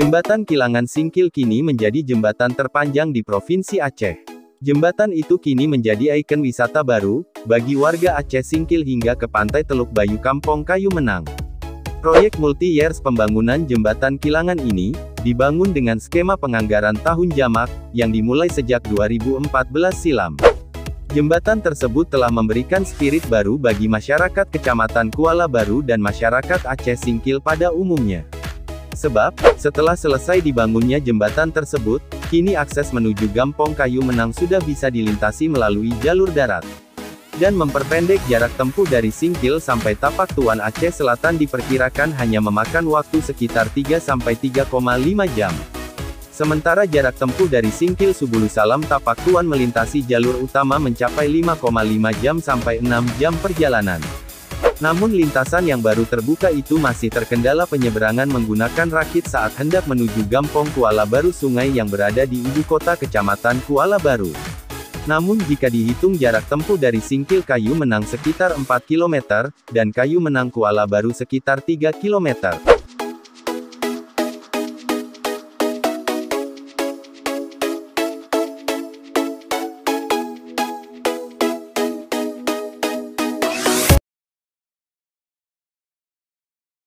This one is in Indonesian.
Jembatan Kilangan Singkil kini menjadi jembatan terpanjang di Provinsi Aceh. Jembatan itu kini menjadi ikon wisata baru bagi warga Aceh Singkil hingga ke pantai Teluk Bayu Kampong Kayu Menang. Proyek multi-years pembangunan jembatan Kilangan ini dibangun dengan skema penganggaran tahun jamak yang dimulai sejak 2014 silam. Jembatan tersebut telah memberikan spirit baru bagi masyarakat Kecamatan Kuala Baru dan masyarakat Aceh Singkil pada umumnya. Sebab, setelah selesai dibangunnya jembatan tersebut, kini akses menuju Kampong Kayu Menang sudah bisa dilintasi melalui jalur darat. Dan memperpendek jarak tempuh dari Singkil sampai Tapak Tuan Aceh Selatan diperkirakan hanya memakan waktu sekitar 3-3,5 jam. Sementara jarak tempuh dari Singkil Subulu Salam Tapak Tuan melintasi jalur utama mencapai 5,5 jam sampai 6 jam perjalanan. Namun lintasan yang baru terbuka itu masih terkendala penyeberangan menggunakan rakit saat hendak menuju Kampong Kuala Baru sungai yang berada di ibu kota Kecamatan Kuala Baru. Namun jika dihitung jarak tempuh dari Singkil Kayu Menang sekitar 4 km, dan Kayu Menang Kuala Baru sekitar 3 km.